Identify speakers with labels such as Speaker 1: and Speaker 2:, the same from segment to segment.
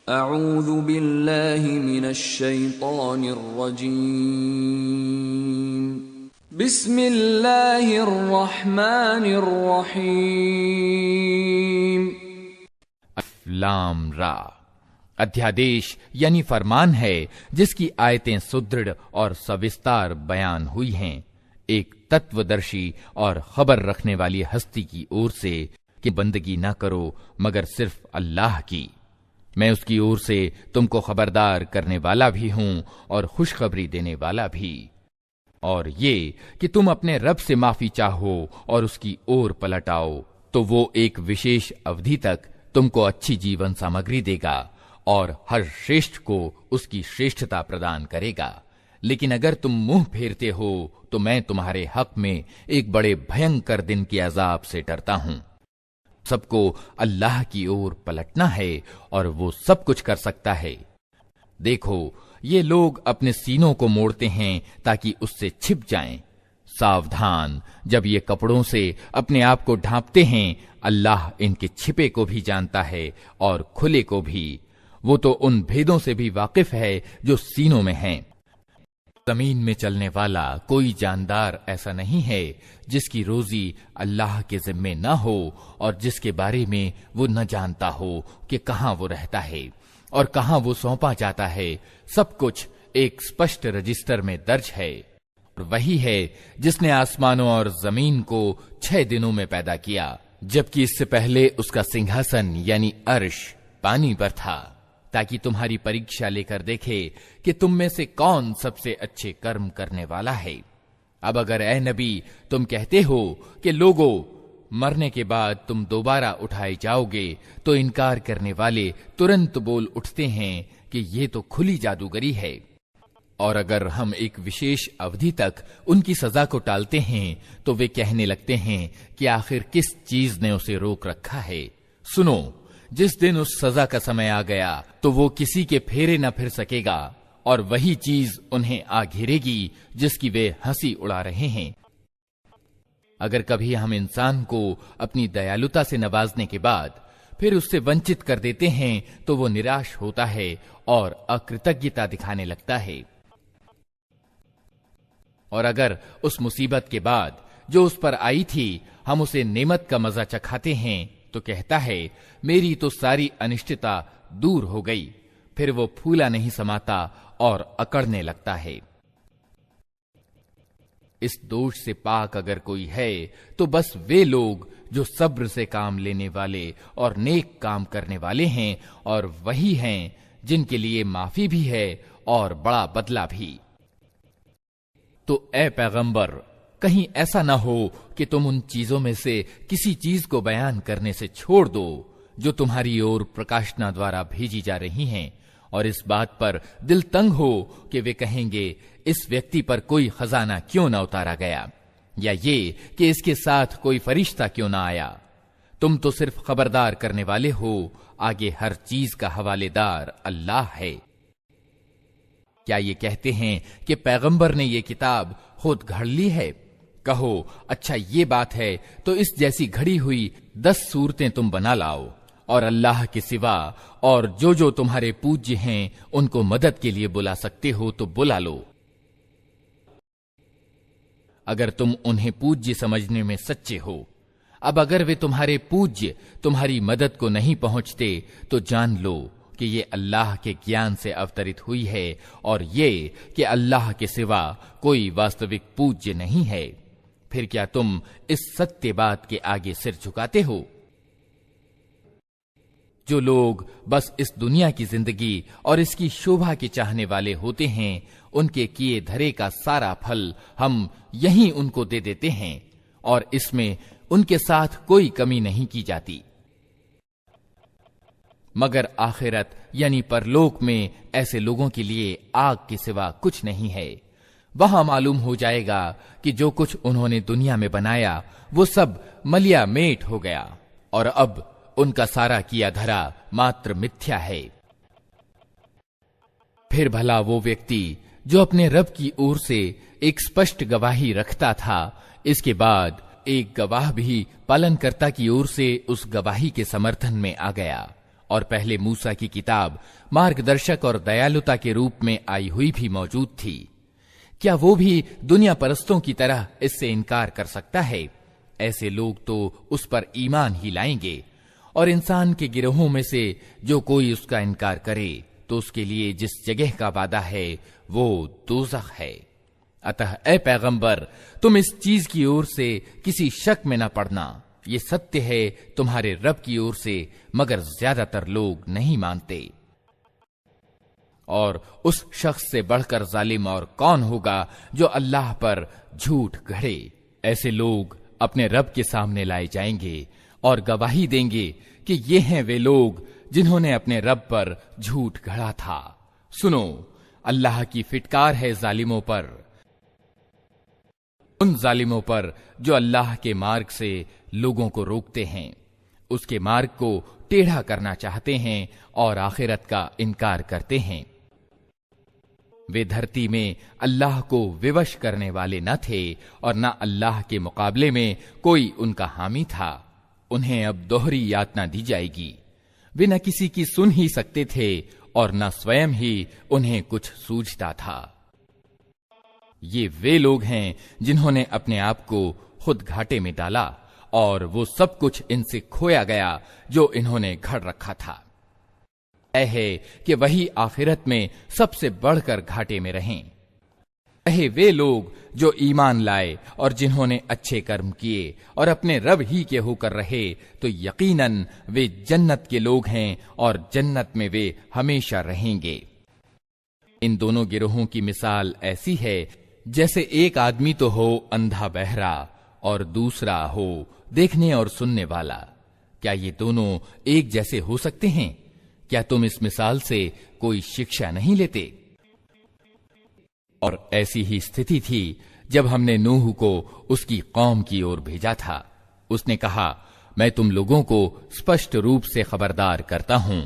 Speaker 1: अऊज़ु बिल्लाहि मिनश शैतानिर रजीम। बिस्मिल्लाहिर रहमानिर रहीम।
Speaker 2: लाम रा अध्यादेश यानी फरमान है जिसकी आयतें सुदृढ़ और सविस्तार बयान हुई हैं, एक तत्वदर्शी और खबर रखने वाली हस्ती की ओर से कि बंदगी ना करो मगर सिर्फ अल्लाह की। मैं उसकी ओर से तुमको खबरदार करने वाला भी हूं और खुशखबरी देने वाला भी। और ये कि तुम अपने रब से माफी चाहो और उसकी ओर पलट आओ तो वो एक विशेष अवधि तक तुमको अच्छी जीवन सामग्री देगा और हर श्रेष्ठ को उसकी श्रेष्ठता प्रदान करेगा। लेकिन अगर तुम मुंह फेरते हो तो मैं तुम्हारे हक में एक बड़े भयंकर दिन के अजाब से डरता हूं। सबको अल्लाह की ओर पलटना है और वो सब कुछ कर सकता है। देखो, ये लोग अपने सीनों को मोड़ते हैं ताकि उससे छिप जाएं। सावधान, जब ये कपड़ों से अपने आप को ढांपते हैं, अल्लाह इनके छिपे को भी जानता है और खुले को भी। वो तो उन भेदों से भी वाकिफ है जो सीनों में हैं। जमीन में चलने वाला कोई जानदार ऐसा नहीं है जिसकी रोजी अल्लाह के जिम्मे न हो और जिसके बारे में वो न जानता हो कि कहां वो रहता है और कहां वो सौंपा जाता है। सब कुछ एक स्पष्ट रजिस्टर में दर्ज है। और वही है जिसने आसमानों और जमीन को 6 दिनों में पैदा किया, जबकि इससे पहले उसका सिंहासन यानी अर्श पानी पर था, ताकि तुम्हारी परीक्षा लेकर देखे कि तुम में से कौन सबसे अच्छे कर्म करने वाला है। अब अगर ए नबी तुम कहते हो कि लोगों, मरने के बाद तुम दोबारा उठाए जाओगे, तो इनकार करने वाले तुरंत बोल उठते हैं कि ये तो खुली जादूगरी है। और अगर हम एक विशेष अवधि तक उनकी सजा को टालते हैं तो वे कहने लगते हैं कि आखिर किस चीज ने उसे रोक रखा है। सुनो, जिस दिन उस सजा का समय आ गया तो वो किसी के फेरे न फिर सकेगा और वही चीज उन्हें आ घेरेगी जिसकी वे हंसी उड़ा रहे हैं। अगर कभी हम इंसान को अपनी दयालुता से नवाजने के बाद फिर उससे वंचित कर देते हैं तो वो निराश होता है और अकृतज्ञता दिखाने लगता है। और अगर उस मुसीबत के बाद जो उस पर आई थी हम उसे नेमत का मजा चखाते हैं तो कहता है, मेरी तो सारी अनिश्चितता दूर हो गई। फिर वो फूला नहीं समाता और अकड़ने लगता है। इस दोष से पाक अगर कोई है तो बस वे लोग जो सब्र से काम लेने वाले और नेक काम करने वाले हैं, और वही हैं जिनके लिए माफी भी है और बड़ा बदला भी। तो ए पैगंबर, कहीं ऐसा ना हो कि तुम उन चीजों में से किसी चीज को बयान करने से छोड़ दो जो तुम्हारी ओर प्रकाशना द्वारा भेजी जा रही हैं, और इस बात पर दिल तंग हो कि वे कहेंगे इस व्यक्ति पर कोई खजाना क्यों न उतारा गया, या ये कि इसके साथ कोई फरिश्ता क्यों ना आया। तुम तो सिर्फ खबरदार करने वाले हो, आगे हर चीज का हवालेदार अल्लाह है। क्या ये कहते हैं कि पैगंबर ने ये किताब खुद घड़ ली है? कहो, अच्छा ये बात है तो इस जैसी घड़ी हुई 10 सूरतें तुम बना लाओ और अल्लाह के सिवा और जो तुम्हारे पूज्य हैं उनको मदद के लिए बुला सकते हो तो बुला लो। अगर तुम उन्हें पूज्य समझने में सच्चे हो। अब अगर वे तुम्हारे पूज्य तुम्हारी मदद को नहीं पहुंचते तो जान लो कि ये अल्लाह के ज्ञान से अवतरित हुई है, और ये कि अल्लाह के सिवा कोई वास्तविक पूज्य नहीं है। फिर क्या तुम इस सत्य बात के आगे सिर झुकाते हो? जो लोग बस इस दुनिया की जिंदगी और इसकी शोभा के चाहने वाले होते हैं, उनके किए धरे का सारा फल हम यहीं उनको दे देते हैं, और इसमें उनके साथ कोई कमी नहीं की जाती। मगर आखिरत यानी परलोक में ऐसे लोगों के लिए आग के सिवा कुछ नहीं है। वहां मालूम हो जाएगा कि जो कुछ उन्होंने दुनिया में बनाया वो सब मलिया मेट हो गया, और अब उनका सारा किया धरा मात्र मिथ्या है। फिर भला वो व्यक्ति जो अपने रब की ओर से एक स्पष्ट गवाही रखता था, इसके बाद एक गवाह भी पालनकर्ता की ओर से उस गवाही के समर्थन में आ गया और पहले मूसा की किताब मार्गदर्शक और दयालुता के रूप में आई हुई भी मौजूद थी। क्या वो भी दुनिया परस्तों की तरह इससे इनकार कर सकता है? ऐसे लोग तो उस पर ईमान ही लाएंगे। और इंसान के गिरोहों में से जो कोई उसका इनकार करे तो उसके लिए जिस जगह का वादा है वो दोज़ख है। अतः ए पैगंबर, तुम इस चीज की ओर से किसी शक में न पड़ना। ये सत्य है तुम्हारे रब की ओर से, मगर ज्यादातर लोग नहीं मानते। और उस शख्स से बढ़कर जालिम और कौन होगा जो अल्लाह पर झूठ गढ़े। ऐसे लोग अपने रब के सामने लाए जाएंगे और गवाही देंगे कि ये हैं वे लोग जिन्होंने अपने रब पर झूठ गढ़ा था। सुनो, अल्लाह की फिटकार है जालिमों पर, उन जालिमों पर जो अल्लाह के मार्ग से लोगों को रोकते हैं, उसके मार्ग को टेढ़ा करना चाहते हैं और आखिरत का इनकार करते हैं। वे धरती में अल्लाह को विवश करने वाले न थे और न अल्लाह के मुकाबले में कोई उनका हामी था। उन्हें अब दोहरी यातना दी जाएगी। वे न किसी की सुन ही सकते थे और न स्वयं ही उन्हें कुछ सूझता था। ये वे लोग हैं जिन्होंने अपने आप को खुद घाटे में डाला और वो सब कुछ इनसे खोया गया जो इन्होंने घड़ रखा था। तय है कि वही आखिरत में सबसे बढ़कर घाटे में रहें। रहे वे लोग जो ईमान लाए और जिन्होंने अच्छे कर्म किए और अपने रब ही के होकर रहे, तो यकीनन वे जन्नत के लोग हैं और जन्नत में वे हमेशा रहेंगे। इन दोनों गिरोहों की मिसाल ऐसी है जैसे एक आदमी तो हो अंधा बहरा और दूसरा हो देखने और सुनने वाला। क्या ये दोनों एक जैसे हो सकते हैं? क्या तुम इस मिसाल से कोई शिक्षा नहीं लेते? और ऐसी ही स्थिति थी जब हमने नूह को उसकी कौम की ओर भेजा था। उसने कहा, मैं तुम लोगों को स्पष्ट रूप से खबरदार करता हूं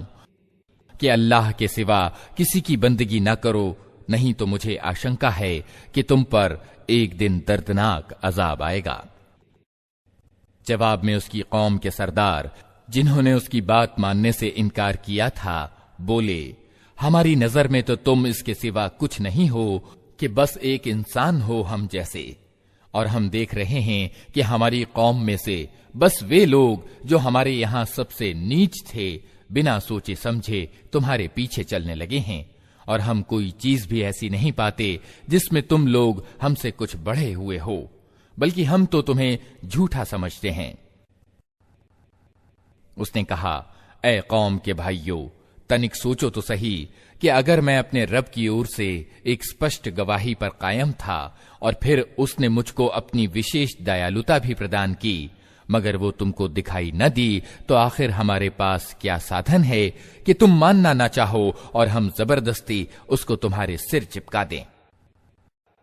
Speaker 2: कि अल्लाह के सिवा किसी की बंदगी न करो, नहीं तो मुझे आशंका है कि तुम पर एक दिन दर्दनाक अजाब आएगा। जवाब में उसकी कौम के सरदार, जिन्होंने उसकी बात मानने से इनकार किया था, बोले, हमारी नजर में तो तुम इसके सिवा कुछ नहीं हो कि बस एक इंसान हो हम जैसे, और हम देख रहे हैं कि हमारी कौम में से बस वे लोग जो हमारे यहां सबसे नीच थे, बिना सोचे समझे तुम्हारे पीछे चलने लगे हैं, और हम कोई चीज भी ऐसी नहीं पाते जिसमें तुम लोग हमसे कुछ बढ़े हुए हो, बल्कि हम तो तुम्हें झूठा समझते हैं। उसने कहा, ऐ कौम के भाइयों, तनिक सोचो तो सही कि अगर मैं अपने रब की ओर से एक स्पष्ट गवाही पर कायम था और फिर उसने मुझको अपनी विशेष दयालुता भी प्रदान की, मगर वो तुमको दिखाई न दी, तो आखिर हमारे पास क्या साधन है कि तुम मानना ना चाहो और हम जबरदस्ती उसको तुम्हारे सिर चिपका दें।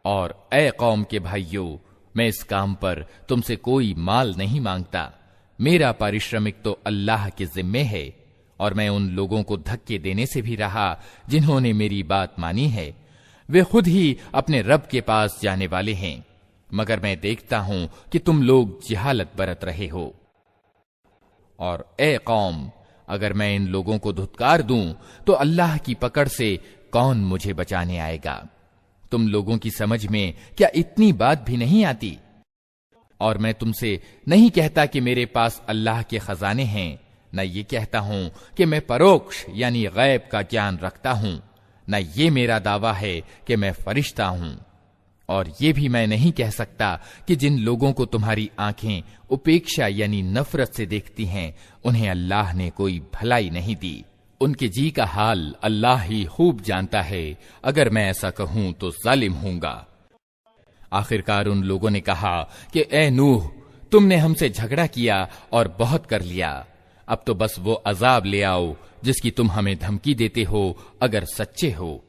Speaker 2: और ऐ कौम के भाइयों, मैं इस काम पर तुमसे कोई माल नहीं मांगता। मेरा पारिश्रमिक तो अल्लाह के जिम्मे है, और मैं उन लोगों को धक्के देने से भी रहा जिन्होंने मेरी बात मानी है। वे खुद ही अपने रब के पास जाने वाले हैं, मगर मैं देखता हूं कि तुम लोग जिहालत बरत रहे हो। और ए कौम, अगर मैं इन लोगों को धुतकार दूं तो अल्लाह की पकड़ से कौन मुझे बचाने आएगा? तुम लोगों की समझ में क्या इतनी बात भी नहीं आती? और मैं तुमसे नहीं कहता कि मेरे पास अल्लाह के खजाने हैं, न ये कहता हूं कि मैं परोक्ष यानी गैब का ज्ञान रखता हूं, न ये मेरा दावा है कि मैं फरिश्ता हूं। और ये भी मैं नहीं कह सकता कि जिन लोगों को तुम्हारी आंखें उपेक्षा यानी नफरत से देखती हैं, उन्हें अल्लाह ने कोई भलाई नहीं दी। उनके जी का हाल अल्लाह ही खूब जानता है। अगर मैं ऐसा कहूं तो जालिम हूंगा। आखिरकार उन लोगों ने कहा कि ए नूह, तुमने हमसे झगड़ा किया और बहुत कर लिया। अब तो बस वो अजाब ले आओ जिसकी तुम हमें धमकी देते हो, अगर सच्चे हो।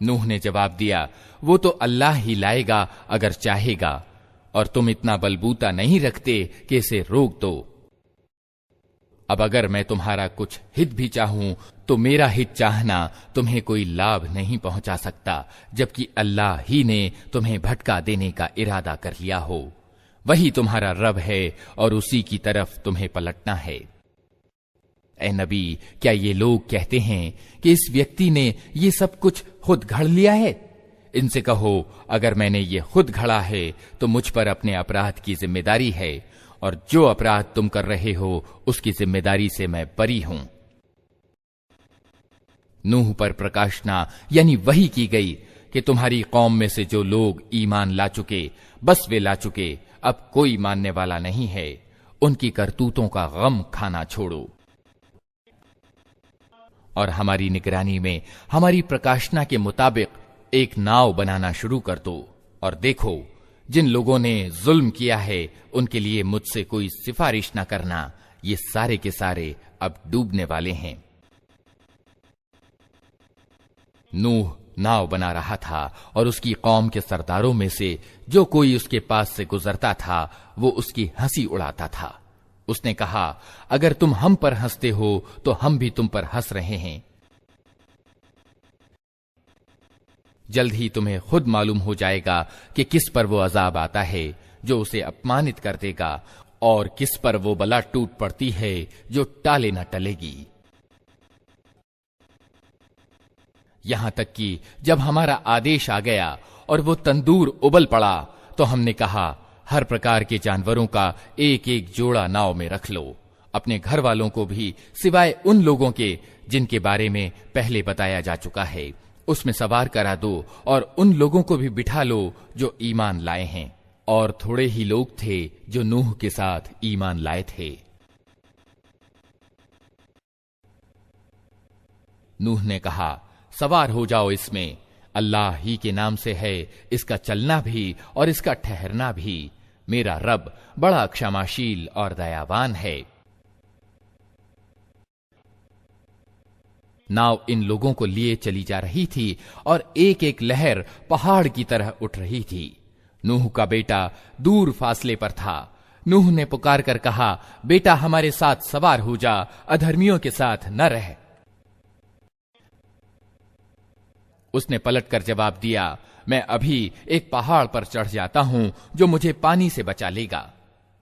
Speaker 2: नूह ने जवाब दिया, वो तो अल्लाह ही लाएगा अगर चाहेगा, और तुम इतना बलबूता नहीं रखते कि इसे रोक दो। अब अगर मैं तुम्हारा कुछ हित भी चाहूं तो मेरा हित चाहना तुम्हें कोई लाभ नहीं पहुंचा सकता, जबकि अल्लाह ही ने तुम्हें भटका देने का इरादा कर लिया हो। वही तुम्हारा रब है और उसी की तरफ तुम्हें पलटना है। ए नबी, क्या ये लोग कहते हैं कि इस व्यक्ति ने ये सब कुछ खुद घड़ लिया है? इनसे कहो, अगर मैंने ये खुद घड़ा है तो मुझ पर अपने अपराध की जिम्मेदारी है, और जो अपराध तुम कर रहे हो उसकी जिम्मेदारी से मैं बरी हूं। नूह पर प्रकाशना यानी वही की गई कि तुम्हारी कौम में से जो लोग ईमान ला चुके, बस वे ला चुके, अब कोई मानने वाला नहीं है। उनकी करतूतों का गम खाना छोड़ो और हमारी निगरानी में हमारी प्रकाशना के मुताबिक एक नाव बनाना शुरू कर दो। और देखो, जिन लोगों ने जुल्म किया है उनके लिए मुझसे कोई सिफारिश न करना, ये सारे के सारे अब डूबने वाले हैं। नूह नाव बना रहा था और उसकी कौम के सरदारों में से जो कोई उसके पास से गुजरता था वो उसकी हंसी उड़ाता था। उसने कहा, अगर तुम हम पर हंसते हो तो हम भी तुम पर हंस रहे हैं। जल्द ही तुम्हें खुद मालूम हो जाएगा कि किस पर वो अजाब आता है जो उसे अपमानित कर देगा, और किस पर वो बला टूट पड़ती है जो टाले न टलेगी। यहां तक कि जब हमारा आदेश आ गया और वो तंदूर उबल पड़ा तो हमने कहा, हर प्रकार के जानवरों का एक एक जोड़ा नाव में रख लो, अपने घर वालों को भी सिवाय उन लोगों के जिनके बारे में पहले बताया जा चुका है उसमें सवार करा दो, और उन लोगों को भी बिठा लो जो ईमान लाए हैं। और थोड़े ही लोग थे जो नूह के साथ ईमान लाए थे। नूह ने कहा, सवार हो जाओ इसमें, अल्लाह ही के नाम से है इसका चलना भी और इसका ठहरना भी। मेरा रब बड़ा क्षमाशील और दयावान है। नाव इन लोगों को लिए चली जा रही थी और एक एक लहर पहाड़ की तरह उठ रही थी। नूह का बेटा दूर फासले पर था। नूह ने पुकार कर कहा, बेटा हमारे साथ सवार हो जा, अधर्मियों के साथ न रह। उसने पलटकर जवाब दिया, मैं अभी एक पहाड़ पर चढ़ जाता हूं जो मुझे पानी से बचा लेगा।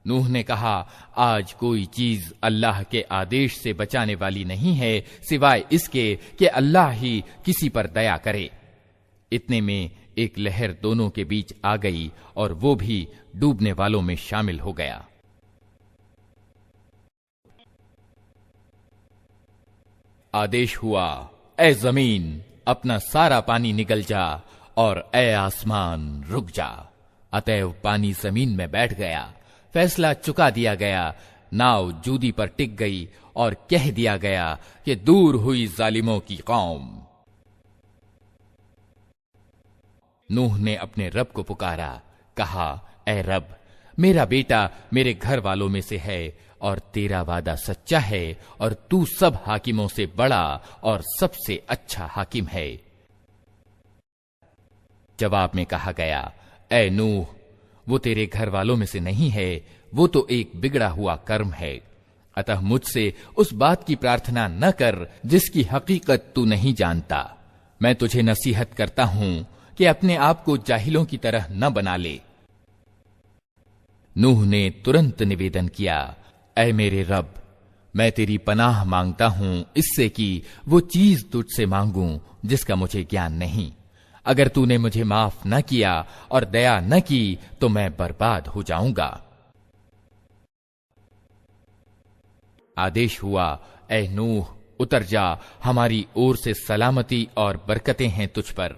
Speaker 2: नूह ने कहा, आज कोई चीज अल्लाह के आदेश से बचाने वाली नहीं है सिवाय इसके कि अल्लाह ही किसी पर दया करे। इतने में एक लहर दोनों के बीच आ गई और वो भी डूबने वालों में शामिल हो गया। आदेश हुआ, ए जमीन अपना सारा पानी निगल जा, और ए आसमान रुक जा। अतएव पानी जमीन में बैठ गया। फैसला चुका दिया गया। नाव जूदी पर टिक गई और कह दिया गया कि दूर हुई जालिमों की कौम। नूह ने अपने रब को पुकारा, कहा, ए रब, मेरा बेटा मेरे घर वालों में से है और तेरा वादा सच्चा है, और तू सब हाकिमों से बड़ा और सबसे अच्छा हाकिम है। जवाब में कहा गया, ए नूह, वो तेरे घर वालों में से नहीं है, वो तो एक बिगड़ा हुआ कर्म है। अतः मुझसे उस बात की प्रार्थना न कर जिसकी हकीकत तू नहीं जानता। मैं तुझे नसीहत करता हूं कि अपने आप को जाहिलों की तरह न बना ले। नूह ने तुरंत निवेदन किया, ऐ मेरे रब, मैं तेरी पनाह मांगता हूं इससे कि वो चीज तुझसे मांगूं जिसका मुझे ज्ञान नहीं। अगर तूने मुझे माफ न किया और दया न की तो मैं बर्बाद हो जाऊंगा। आदेश हुआ, ऐ नूह, उतर जा, हमारी ओर से सलामती और बरकतें हैं तुझ पर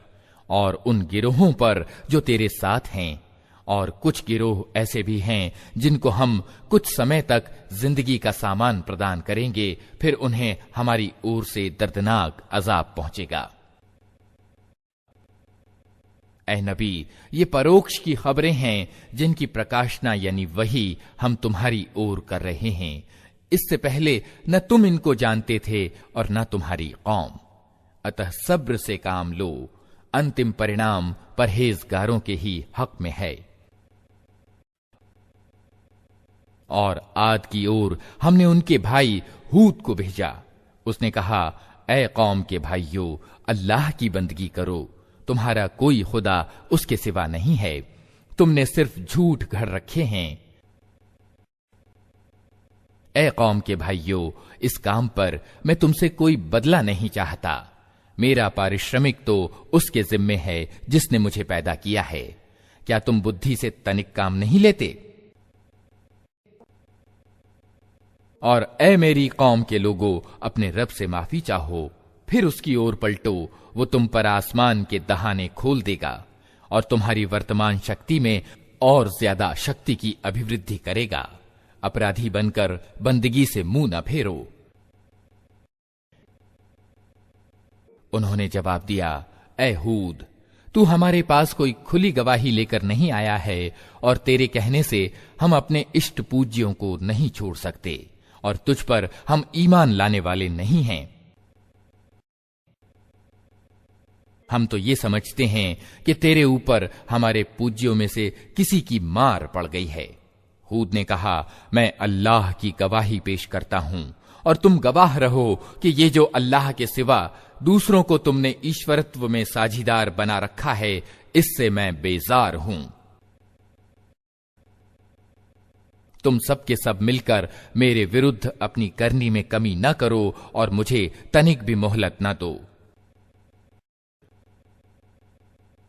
Speaker 2: और उन गिरोहों पर जो तेरे साथ हैं, और कुछ गिरोह ऐसे भी हैं जिनको हम कुछ समय तक जिंदगी का सामान प्रदान करेंगे, फिर उन्हें हमारी ओर से दर्दनाक अजाब पहुंचेगा। ऐ नबी, ये परोक्ष की खबरें हैं जिनकी प्रकाशना यानी वही हम तुम्हारी ओर कर रहे हैं। इससे पहले न तुम इनको जानते थे और न तुम्हारी कौम। अतः सब्र से काम लो, अंतिम परिणाम परहेजगारों के ही हक में है। और आद की ओर हमने उनके भाई हूद को भेजा। उसने कहा, ऐ कौम के भाइयों, अल्लाह की बंदगी करो, तुम्हारा कोई खुदा उसके सिवा नहीं है। तुमने सिर्फ झूठ गढ़ रखे हैं। ए कौम के भाइयों, इस काम पर मैं तुमसे कोई बदला नहीं चाहता। मेरा पारिश्रमिक तो उसके जिम्मे है जिसने मुझे पैदा किया है। क्या तुम बुद्धि से तनिक काम नहीं लेते? और ए मेरी कौम के लोगों, अपने रब से माफी चाहो, फिर उसकी ओर पलटो। वो तुम पर आसमान के दहाने खोल देगा और तुम्हारी वर्तमान शक्ति में और ज्यादा शक्ति की अभिवृद्धि करेगा। अपराधी बनकर बंदगी से मुंह न फेरो। उन्होंने जवाब दिया, ए हूद, तू हमारे पास कोई खुली गवाही लेकर नहीं आया है और तेरे कहने से हम अपने इष्ट पूज्यों को नहीं छोड़ सकते और तुझ पर हम ईमान लाने वाले नहीं हैं। हम तो ये समझते हैं कि तेरे ऊपर हमारे पूज्यों में से किसी की मार पड़ गई है। हूद ने कहा, मैं अल्लाह की गवाही पेश करता हूं और तुम गवाह रहो कि ये जो अल्लाह के सिवा दूसरों को तुमने ईश्वरत्व में साझीदार बना रखा है, इससे मैं बेजार हूं। तुम सब के सब मिलकर मेरे विरुद्ध अपनी करनी में कमी न करो और मुझे तनिक भी मोहलत न दो।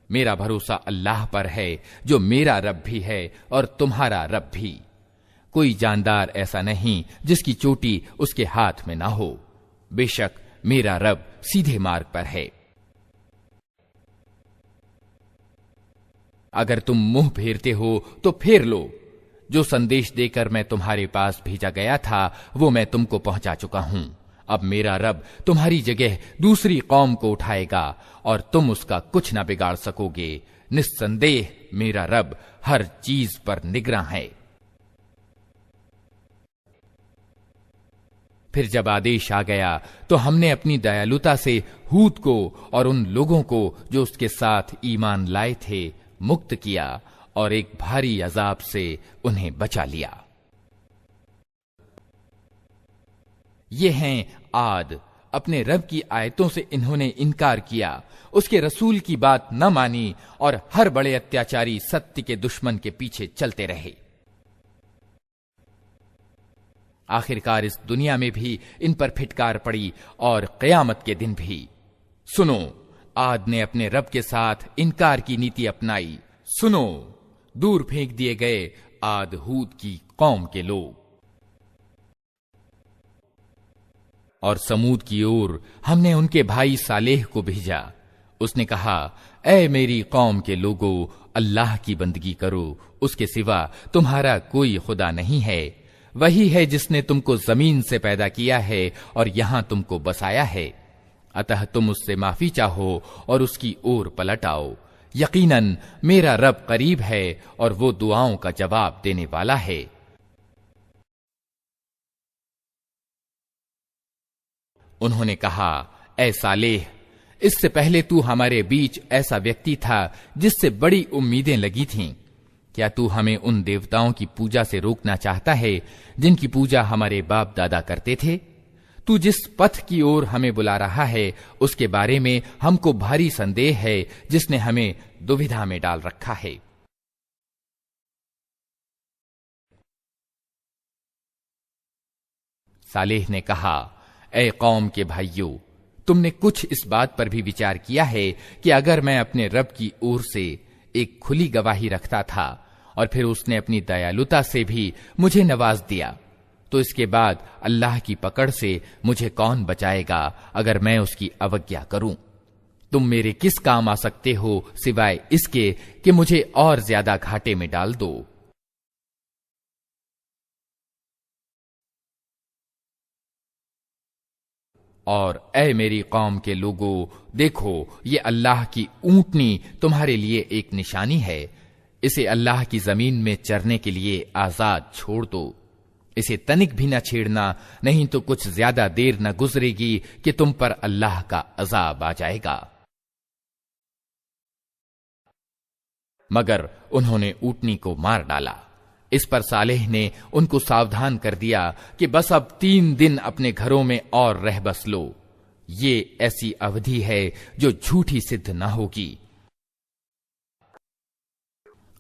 Speaker 2: मेरा भरोसा अल्लाह पर है जो मेरा रब भी है और तुम्हारा रब भी। कोई जानदार ऐसा नहीं जिसकी चोटी उसके हाथ में ना हो। बेशक मेरा रब सीधे मार्ग पर है। अगर तुम मुंह फेरते हो तो फेर लो। जो संदेश देकर मैं तुम्हारे पास भेजा गया था वो मैं तुमको पहुंचा चुका हूं। अब मेरा रब तुम्हारी जगह दूसरी कौम को उठाएगा और तुम उसका कुछ ना बिगाड़ सकोगे। निस्संदेह मेरा रब हर चीज पर निगरान है। फिर जब आदेश आ गया तो हमने अपनी दयालुता से हूद को और उन लोगों को जो उसके साथ ईमान लाए थे मुक्त किया और एक भारी अजाब से उन्हें बचा लिया। ये हैं आद। अपने रब की आयतों से इन्होंने इनकार किया, उसके रसूल की बात न मानी और हर बड़े अत्याचारी सत्य के दुश्मन के पीछे चलते रहे। आखिरकार इस दुनिया में भी इन पर फिटकार पड़ी और क़यामत के दिन भी। सुनो, आद ने अपने रब के साथ इनकार की नीति अपनाई। सुनो, दूर फेंक दिए गए आद हूद की कौम के लोग। और समूद की ओर हमने उनके भाई सालेह को भेजा। उसने कहा, ऐ मेरी कौम के लोगों, अल्लाह की बंदगी करो, उसके सिवा तुम्हारा कोई खुदा नहीं है। वही है जिसने तुमको जमीन से पैदा किया है और यहां तुमको बसाया है। अतः तुम उससे माफी चाहो और उसकी ओर पलट आओ। यकीनन मेरा रब करीब है और वो दुआओं का जवाब देने वाला है। उन्होंने कहा, ऐ सालेह, इससे पहले तू हमारे बीच ऐसा व्यक्ति था जिससे बड़ी उम्मीदें लगी थीं। क्या तू हमें उन देवताओं की पूजा से रोकना चाहता है जिनकी पूजा हमारे बाप दादा करते थे? तू जिस पथ की ओर हमें बुला रहा है उसके बारे में हमको भारी संदेह है, जिसने हमें दुविधा में डाल रखा है। सालेह ने कहा, ऐ कौम के भाइयों, तुमने कुछ इस बात पर भी विचार किया है कि अगर मैं अपने रब की ओर से एक खुली गवाही रखता था और फिर उसने अपनी दयालुता से भी मुझे नवाज दिया, तो इसके बाद अल्लाह की पकड़ से मुझे कौन बचाएगा अगर मैं उसकी अवज्ञा करूं? तुम मेरे किस काम आ सकते हो सिवाय इसके कि मुझे और ज्यादा घाटे में डाल दो। और ऐ मेरी कौम के लोगों, देखो, ये अल्लाह की ऊंटनी तुम्हारे लिए एक निशानी है। इसे अल्लाह की जमीन में चरने के लिए आजाद छोड़ दो। इसे तनिक भी न छेड़ना, नहीं तो कुछ ज्यादा देर न गुजरेगी कि तुम पर अल्लाह का अजाब आ जाएगा। मगर उन्होंने ऊंटनी को मार डाला। इस पर सालेह ने उनको सावधान कर दिया कि बस अब 3 दिन अपने घरों में और रह बस लो। ये ऐसी अवधि है जो झूठी सिद्ध न होगी।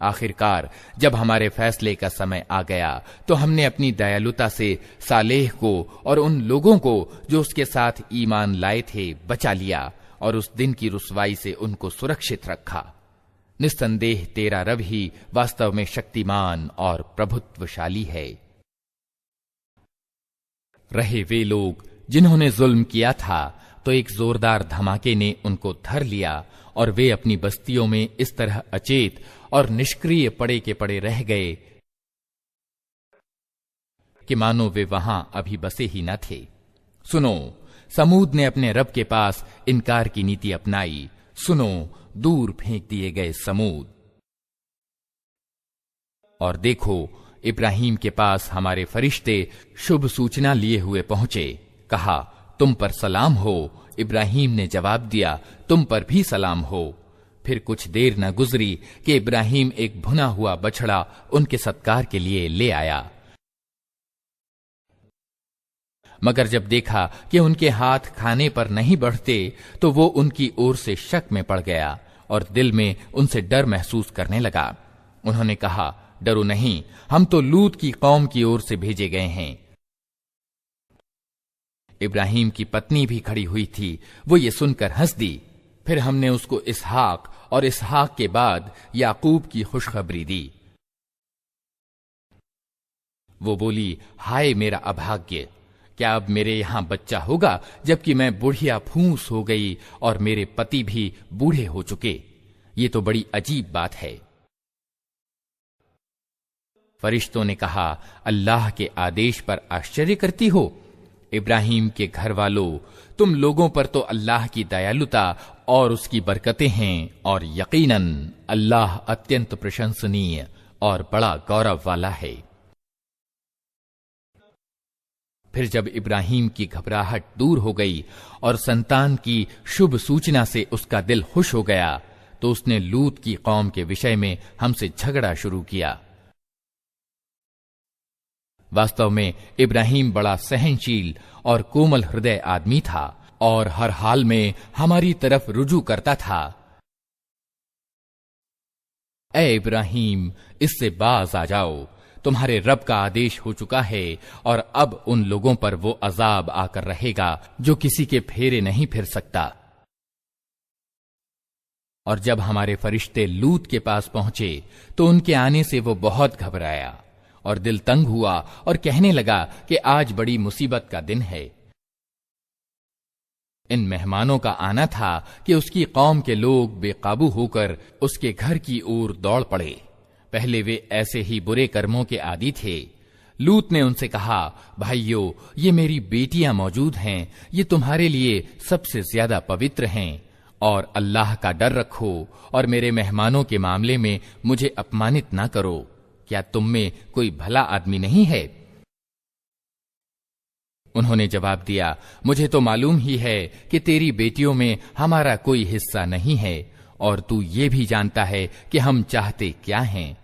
Speaker 2: आखिरकार जब हमारे फैसले का समय आ गया तो हमने अपनी दयालुता से सालेह को और उन लोगों को जो उसके साथ ईमान लाए थे बचा लिया और उस दिन की रुसवाई से उनको सुरक्षित रखा। निस्संदेह तेरा रब ही वास्तव में शक्तिमान और प्रभुत्वशाली है। रहे वे लोग जिन्होंने जुल्म किया था तो एक जोरदार धमाके ने उनको धर लिया और वे अपनी बस्तियों में इस तरह अचेत और निष्क्रिय पड़े के पड़े रह गए कि मानो वे वहां अभी बसे ही न थे। सुनो, समूद ने अपने रब के पास इनकार की नीति अपनाई। सुनो, दूर फेंक दिए गए समूद। और देखो, इब्राहिम के पास हमारे फरिश्ते शुभ सूचना लिए हुए पहुंचे। कहा, तुम पर सलाम हो। इब्राहिम ने जवाब दिया, तुम पर भी सलाम हो। फिर कुछ देर न गुजरी कि इब्राहिम एक भुना हुआ बछड़ा उनके सत्कार के लिए ले आया। मगर जब देखा कि उनके हाथ खाने पर नहीं बढ़ते तो वो उनकी ओर से शक में पड़ गया और दिल में उनसे डर महसूस करने लगा। उन्होंने कहा, डरो नहीं, हम तो लूत की कौम की ओर से भेजे गए हैं। इब्राहिम की पत्नी भी खड़ी हुई थी। वो ये सुनकर हंस दी। फिर हमने उसको इसहाक और इसहाक के बाद याकूब की खुशखबरी दी। वो बोली, हाय मेरा अभाग्य, क्या अब मेरे यहां बच्चा होगा जबकि मैं बुढ़िया फूंस हो गई और मेरे पति भी बूढ़े हो चुके। ये तो बड़ी अजीब बात है। फरिश्तों ने कहा, अल्लाह के आदेश पर आश्चर्य करती हो। इब्राहिम के घर वालों, तुम लोगों पर तो अल्लाह की दयालुता और उसकी बरकतें हैं और यकीनन अल्लाह अत्यंत प्रशंसनीय और बड़ा गौरव वाला है। फिर जब इब्राहिम की घबराहट दूर हो गई और संतान की शुभ सूचना से उसका दिल खुश हो गया तो उसने लूत की कौम के विषय में हमसे झगड़ा शुरू किया। वास्तव में इब्राहिम बड़ा सहनशील और कोमल हृदय आदमी था और हर हाल में हमारी तरफ रुजू करता था। ए इब्राहिम, इससे बाज आ जाओ, तुम्हारे रब का आदेश हो चुका है और अब उन लोगों पर वो अजाब आकर रहेगा जो किसी के फेरे नहीं फिर सकता। और जब हमारे फरिश्ते लूत के पास पहुंचे तो उनके आने से वो बहुत घबराया और दिल तंग हुआ और कहने लगा कि आज बड़ी मुसीबत का दिन है। इन मेहमानों का आना था कि उसकी कौम के लोग बेकाबू होकर उसके घर की ओर दौड़ पड़े। पहले वे ऐसे ही बुरे कर्मों के आदी थे। लूत ने उनसे कहा, भाइयों, ये मेरी बेटियां मौजूद हैं, ये तुम्हारे लिए सबसे ज्यादा पवित्र हैं और अल्लाह का डर रखो और मेरे मेहमानों के मामले में मुझे अपमानित ना करो। क्या तुम में कोई भला आदमी नहीं है? उन्होंने जवाब दिया, मुझे तो मालूम ही है कि तेरी बेटियों में हमारा कोई हिस्सा नहीं है और तू ये भी जानता है कि हम चाहते क्या हैं।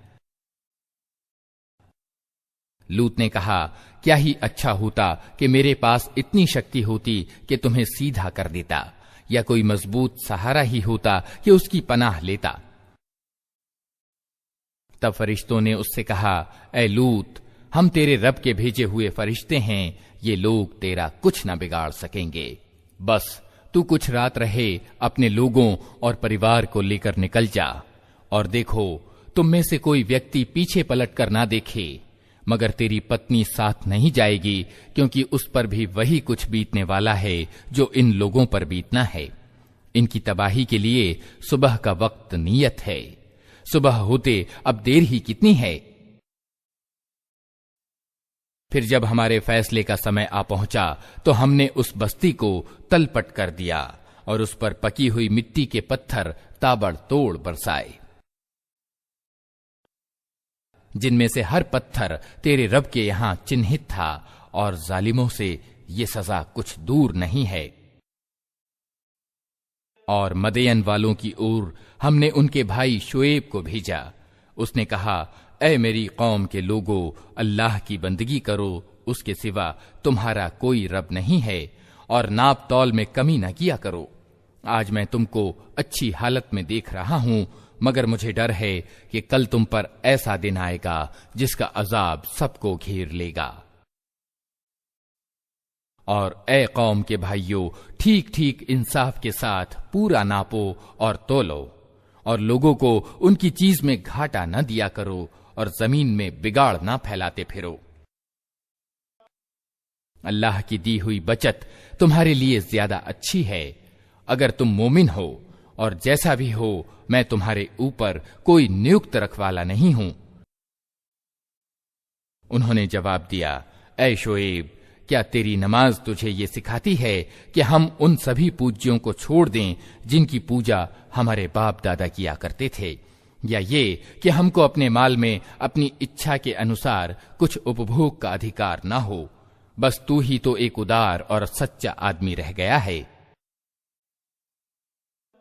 Speaker 2: लूत ने कहा, क्या ही अच्छा होता कि मेरे पास इतनी शक्ति होती कि तुम्हें सीधा कर देता, या कोई मजबूत सहारा ही होता कि उसकी पनाह लेता। तब फरिश्तों ने उससे कहा, ऐ लूत, हम तेरे रब के भेजे हुए फरिश्ते हैं, ये लोग तेरा कुछ न बिगाड़ सकेंगे। बस तू कुछ रात रहे, अपने लोगों और परिवार को लेकर निकल जा और देखो, तुम में से कोई व्यक्ति पीछे पलट कर ना देखे, मगर तेरी पत्नी साथ नहीं जाएगी, क्योंकि उस पर भी वही कुछ बीतने वाला है जो इन लोगों पर बीतना है। इनकी तबाही के लिए सुबह का वक्त नियत है। सुबह होते अब देर ही कितनी है। फिर जब हमारे फैसले का समय आ पहुंचा तो हमने उस बस्ती को तलपट कर दिया और उस पर पकी हुई मिट्टी के पत्थर ताबड़तोड़ बरसाए, जिनमें से हर पत्थर तेरे रब के यहां चिन्हित था और जालिमों से ये सजा कुछ दूर नहीं है। और मदयन वालों की ओर हमने उनके भाई शुएब को भेजा। उसने कहा, ऐ मेरी कौम के लोगों, अल्लाह की बंदगी करो, उसके सिवा तुम्हारा कोई रब नहीं है और नाप तौल में कमी न किया करो। आज मैं तुमको अच्छी हालत में देख रहा हूं, मगर मुझे डर है कि कल तुम पर ऐसा दिन आएगा जिसका अजाब सबको घेर लेगा। और ए कौम के भाइयों, ठीक ठीक इंसाफ के साथ पूरा नापो और तोलो, और लोगों को उनकी चीज में घाटा न दिया करो और जमीन में बिगाड़ न फैलाते फिरो। अल्लाह की दी हुई बचत तुम्हारे लिए ज्यादा अच्छी है अगर तुम मोमिन हो, और जैसा भी हो मैं तुम्हारे ऊपर कोई नियुक्त रखवाला नहीं हूं। उन्होंने जवाब दिया, ऐ शोएब, क्या तेरी नमाज तुझे ये सिखाती है कि हम उन सभी पूज्यों को छोड़ दें जिनकी पूजा हमारे बाप दादा किया करते थे, या ये कि हमको अपने माल में अपनी इच्छा के अनुसार कुछ उपभोग का अधिकार न हो? बस तू ही तो एक उदार और सच्चा आदमी रह गया है।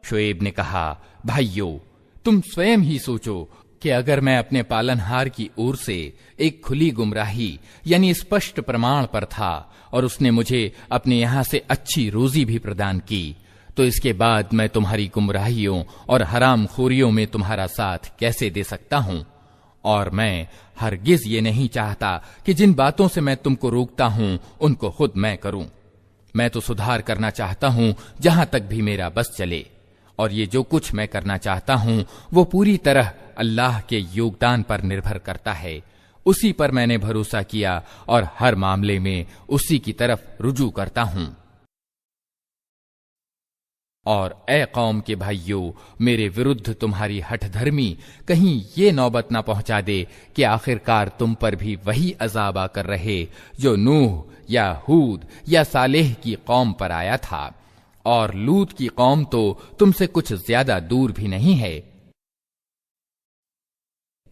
Speaker 2: शोएब ने कहा, भाइयों, तुम स्वयं ही सोचो कि अगर मैं अपने पालनहार की ओर से एक खुली गुमराही यानी स्पष्ट प्रमाण पर था और उसने मुझे अपने यहां से अच्छी रोजी भी प्रदान की, तो इसके बाद मैं तुम्हारी गुमराहियों और हराम खोरियों में तुम्हारा साथ कैसे दे सकता हूं? और मैं हरगिज ये नहीं चाहता कि जिन बातों से मैं तुमको रोकता हूं उनको खुद मैं करूं। मैं तो सुधार करना चाहता हूं जहां तक भी मेरा बस चले, और ये जो कुछ मैं करना चाहता हूं वो पूरी तरह अल्लाह के योगदान पर निर्भर करता है। उसी पर मैंने भरोसा किया और हर मामले में उसी की तरफ रुजू करता हूं। और ए कौम के भाइयों, मेरे विरुद्ध तुम्हारी हठधर्मी कहीं ये नौबत ना पहुंचा दे कि आखिरकार तुम पर भी वही अजाब आकर रहे जो नूह या हूद या सालेह की कौम पर आया था। और लूत की कौम तो तुमसे कुछ ज्यादा दूर भी नहीं है।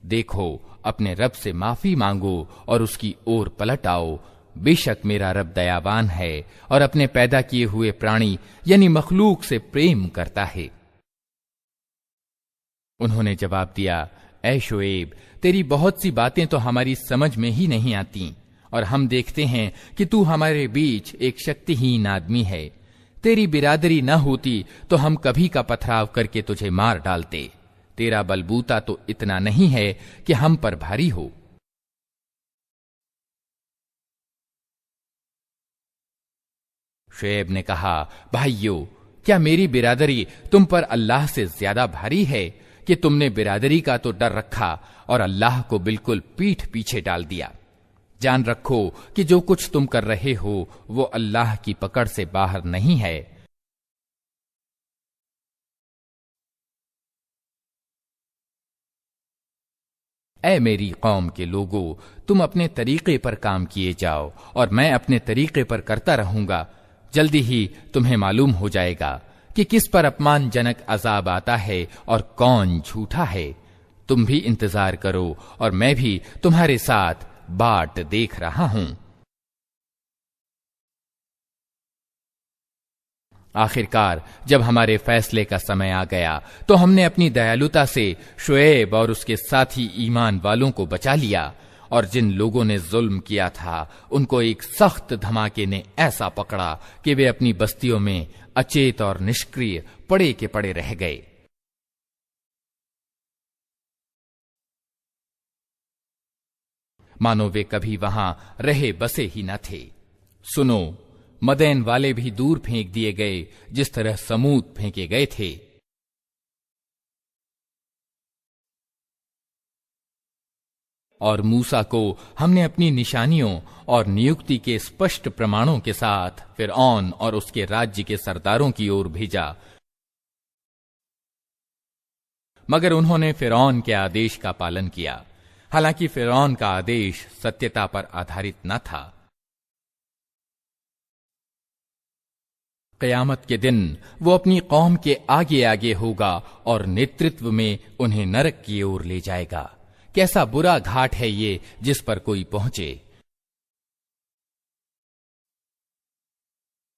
Speaker 2: देखो, अपने रब से माफी मांगो और उसकी ओर पलट आओ। बेशक मेरा रब दयावान है और अपने पैदा किए हुए प्राणी यानी मखलूक से प्रेम करता है। उन्होंने जवाब दिया, ऐ शोएब, तेरी बहुत सी बातें तो हमारी समझ में ही नहीं आती, और हम देखते हैं कि तू हमारे बीच एक शक्तिहीन आदमी है। तेरी बिरादरी न होती तो हम कभी का पथराव करके तुझे मार डालते। तेरा बलबूता तो इतना नहीं है कि हम पर भारी हो। शुएब ने कहा, भाइयों, क्या मेरी बिरादरी तुम पर अल्लाह से ज्यादा भारी है कि तुमने बिरादरी का तो डर रखा और अल्लाह को बिल्कुल पीठ पीछे डाल दिया? जान रखो कि जो कुछ तुम कर रहे हो वो अल्लाह की पकड़ से बाहर नहीं है। ऐ मेरी कौम के लोगों, तुम अपने तरीके पर काम किए जाओ और मैं अपने तरीके पर करता रहूंगा। जल्दी ही तुम्हें मालूम हो जाएगा कि किस पर अपमानजनक अजाब आता है और कौन झूठा है। तुम भी इंतजार करो और मैं भी तुम्हारे साथ बाट देख रहा हूं। आखिरकार जब हमारे फैसले का समय आ गया तो हमने अपनी दयालुता से शुएब और उसके साथी ईमान वालों को बचा लिया, और जिन लोगों ने जुल्म किया था उनको एक सख्त धमाके ने ऐसा पकड़ा कि वे अपनी बस्तियों में अचेत और निष्क्रिय पड़े के पड़े रह गए। मानो वे कभी वहां रहे बसे ही न थे। सुनो, मदैन वाले भी दूर फेंक दिए गए जिस तरह समूद फेंके गए थे। और मूसा को हमने अपनी निशानियों और नियुक्ति के स्पष्ट प्रमाणों के साथ फिरौन और उसके राज्य के सरदारों की ओर भेजा, मगर उन्होंने फिरौन के आदेश का पालन किया। हालांकि फिरौन का आदेश सत्यता पर आधारित न था। क़यामत के दिन वो अपनी कौम के आगे आगे होगा और नेतृत्व में उन्हें नरक की ओर ले जाएगा। कैसा बुरा घाट है ये जिस पर कोई पहुंचे।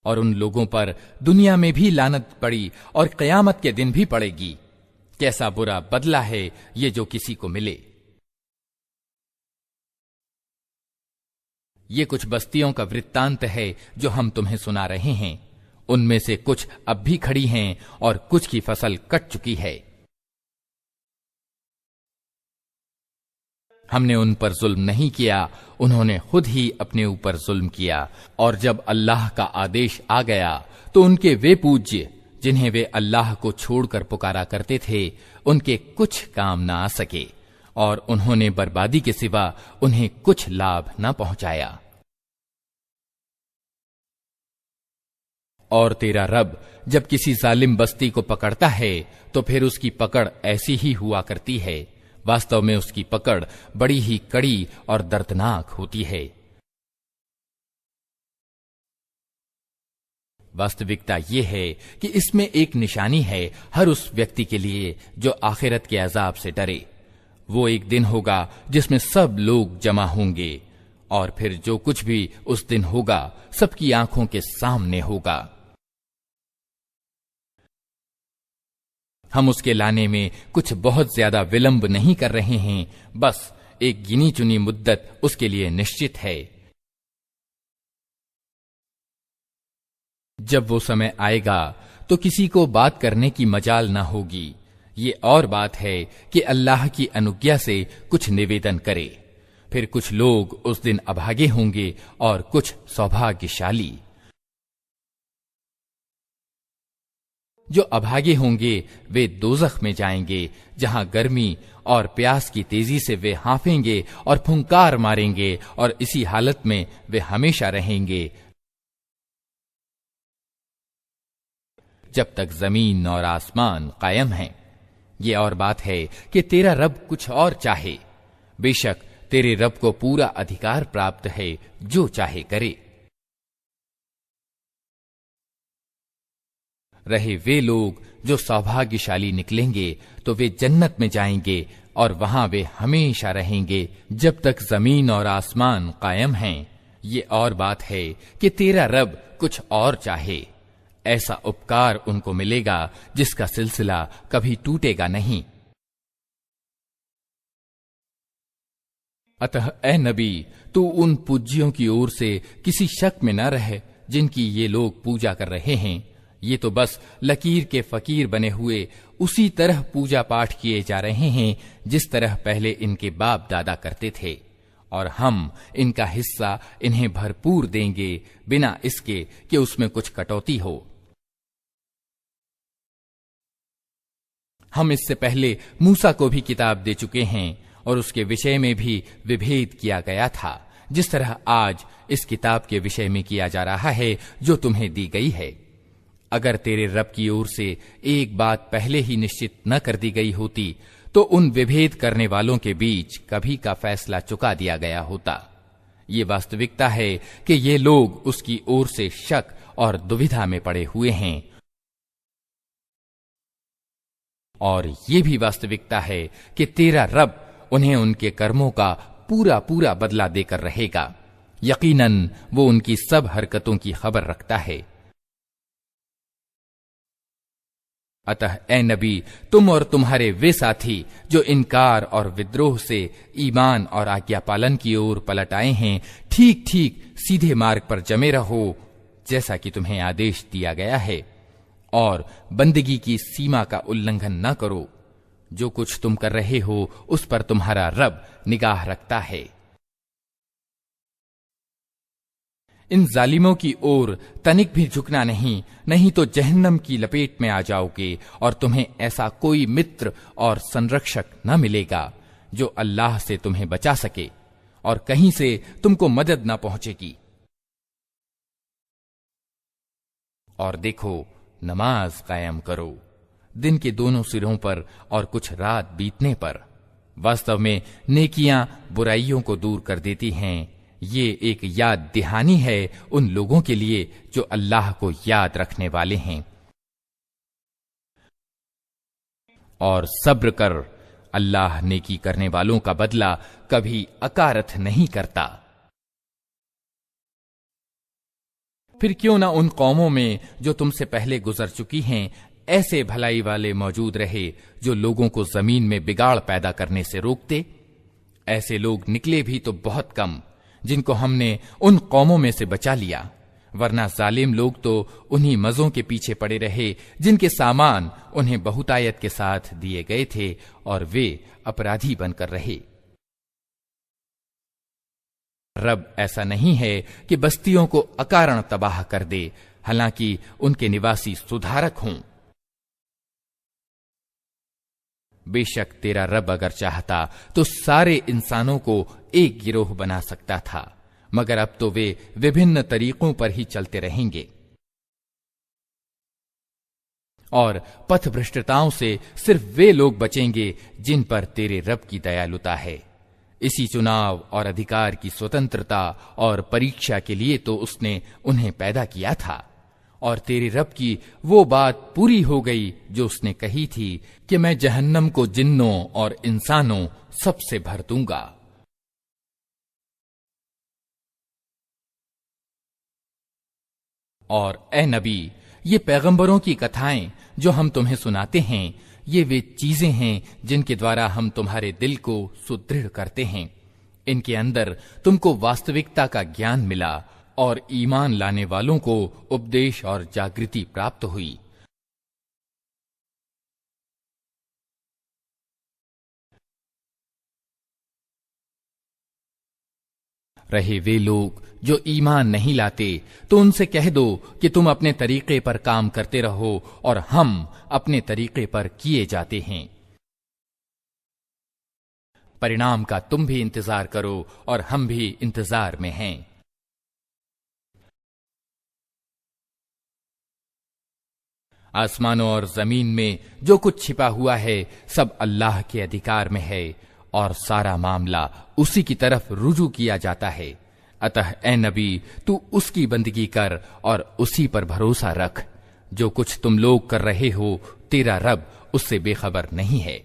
Speaker 2: और उन लोगों पर दुनिया में भी लानत पड़ी और क़यामत के दिन भी पड़ेगी। कैसा बुरा बदला है ये जो किसी को मिले। ये कुछ बस्तियों का वृत्तांत है जो हम तुम्हें सुना रहे हैं। उनमें से कुछ अब भी खड़ी हैं और कुछ की फसल कट चुकी है। हमने उन पर जुल्म नहीं किया, उन्होंने खुद ही अपने ऊपर जुल्म किया। और जब अल्लाह का आदेश आ गया तो उनके वे पूज्य जिन्हें वे अल्लाह को छोड़कर पुकारा करते थे, उनके कुछ काम न आ सके और उन्होंने बर्बादी के सिवा उन्हें कुछ लाभ न पहुंचाया। और तेरा रब जब किसी जालिम बस्ती को पकड़ता है तो फिर उसकी पकड़ ऐसी ही हुआ करती है। वास्तव में उसकी पकड़ बड़ी ही कड़ी और दर्दनाक होती है। वास्तविकता यह है कि इसमें एक निशानी है हर उस व्यक्ति के लिए जो आखिरत के अजाब से डरे। वो एक दिन होगा जिसमें सब लोग जमा होंगे और फिर जो कुछ भी उस दिन होगा सबकी आंखों के सामने होगा। हम उसके लाने में कुछ बहुत ज्यादा विलंब नहीं कर रहे हैं, बस एक गिनी चुनी मुद्दत उसके लिए निश्चित है। जब वो समय आएगा तो किसी को बात करने की मजाल न होगी। ये और बात है कि अल्लाह की अनुज्ञा से कुछ निवेदन करे। फिर कुछ लोग उस दिन अभागे होंगे और कुछ सौभाग्यशाली। जो अभागे होंगे वे दोज़ख में जाएंगे, जहां गर्मी और प्यास की तेजी से वे हांफेंगे और फुंकार मारेंगे और इसी हालत में वे हमेशा रहेंगे जब तक जमीन और आसमान कायम हैं। ये और बात है कि तेरा रब कुछ और चाहे। बेशक तेरे रब को पूरा अधिकार प्राप्त है, जो चाहे करे। रहे वे लोग जो सौभाग्यशाली निकलेंगे तो वे जन्नत में जाएंगे और वहां वे हमेशा रहेंगे जब तक जमीन और आसमान कायम हैं। ये और बात है कि तेरा रब कुछ और चाहे। ऐसा उपकार उनको मिलेगा जिसका सिलसिला कभी टूटेगा नहीं। अतः ए नबी, तू उन पूज्यों की ओर से किसी शक में न रहे जिनकी ये लोग पूजा कर रहे हैं। ये तो बस लकीर के फकीर बने हुए उसी तरह पूजा पाठ किए जा रहे हैं जिस तरह पहले इनके बाप दादा करते थे, और हम इनका हिस्सा इन्हें भरपूर देंगे बिना इसके कि उसमें कुछ कटौती हो। हम इससे पहले मूसा को भी किताब दे चुके हैं और उसके विषय में भी विभेद किया गया था, जिस तरह आज इस किताब के विषय में किया जा रहा है जो तुम्हें दी गई है। अगर तेरे रब की ओर से एक बात पहले ही निश्चित न कर दी गई होती तो उन विभेद करने वालों के बीच कभी का फैसला चुका दिया गया होता। ये वास्तविकता है कि ये लोग उसकी ओर से शक और दुविधा में पड़े हुए हैं, और ये भी वास्तविकता है कि तेरा रब उन्हें उनके कर्मों का पूरा पूरा बदला देकर रहेगा। यकीनन वो उनकी सब हरकतों की खबर रखता है। अतः ए नबी, तुम और तुम्हारे वे साथी जो इनकार और विद्रोह से ईमान और आज्ञा पालन की ओर पलट आए हैं, ठीक ठीक सीधे मार्ग पर जमे रहो जैसा कि तुम्हें आदेश दिया गया है, और बंदगी की सीमा का उल्लंघन न करो। जो कुछ तुम कर रहे हो उस पर तुम्हारा रब निगाह रखता है। इन जालिमों की ओर तनिक भी झुकना नहीं तो जहन्नम की लपेट में आ जाओगे और तुम्हें ऐसा कोई मित्र और संरक्षक न मिलेगा जो अल्लाह से तुम्हें बचा सके, और कहीं से तुमको मदद न पहुंचेगी। और देखो, नमाज कायम करो दिन के दोनों सिरों पर और कुछ रात बीतने पर। वास्तव में नेकियां बुराइयों को दूर कर देती हैं। ये एक याद दहानी है उन लोगों के लिए जो अल्लाह को याद रखने वाले हैं। और सब्र कर, अल्लाह नेकी करने वालों का बदला कभी अकारथ नहीं करता। फिर क्यों ना उन कौमों में जो तुमसे पहले गुजर चुकी हैं ऐसे भलाई वाले मौजूद रहे जो लोगों को जमीन में बिगाड़ पैदा करने से रोकते। ऐसे लोग निकले भी तो बहुत कम, जिनको हमने उन कौमों में से बचा लिया। वरना जालिम लोग तो उन्हीं मजों के पीछे पड़े रहे जिनके सामान उन्हें बहुतायत के साथ दिए गए थे और वे अपराधी बनकर रहे। रब ऐसा नहीं है कि बस्तियों को अकारण तबाह कर दे, हालांकि उनके निवासी सुधारक हों। बेशक तेरा रब अगर चाहता तो सारे इंसानों को एक गिरोह बना सकता था, मगर अब तो वे विभिन्न तरीकों पर ही चलते रहेंगे और पथभ्रष्टताओं से सिर्फ वे लोग बचेंगे जिन पर तेरे रब की दयालुता है। इसी चुनाव और अधिकार की स्वतंत्रता और परीक्षा के लिए तो उसने उन्हें पैदा किया था, और तेरे रब की वो बात पूरी हो गई जो उसने कही थी कि मैं जहन्नम को जिन्नों और इंसानों सबसे भर दूंगा। और ए नबी, ये पैगंबरों की कथाएं जो हम तुम्हें सुनाते हैं, ये वे चीजें हैं जिनके द्वारा हम तुम्हारे दिल को सुदृढ़ करते हैं। इनके अंदर तुमको वास्तविकता का ज्ञान मिला और ईमान लाने वालों को उपदेश और जागृति प्राप्त हुई। रहे वे लोग जो ईमान नहीं लाते तो उनसे कह दो कि तुम अपने तरीके पर काम करते रहो और हम अपने तरीके पर किए जाते हैं। परिणाम का तुम भी इंतजार करो और हम भी इंतजार में हैं। आसमानों और जमीन में जो कुछ छिपा हुआ है सब अल्लाह के अधिकार में है और सारा मामला उसी की तरफ रुजू किया जाता है। अतः ए नबी, तू उसकी बंदगी कर और उसी पर भरोसा रख। जो कुछ तुम लोग कर रहे हो तेरा रब उससे बेखबर नहीं है।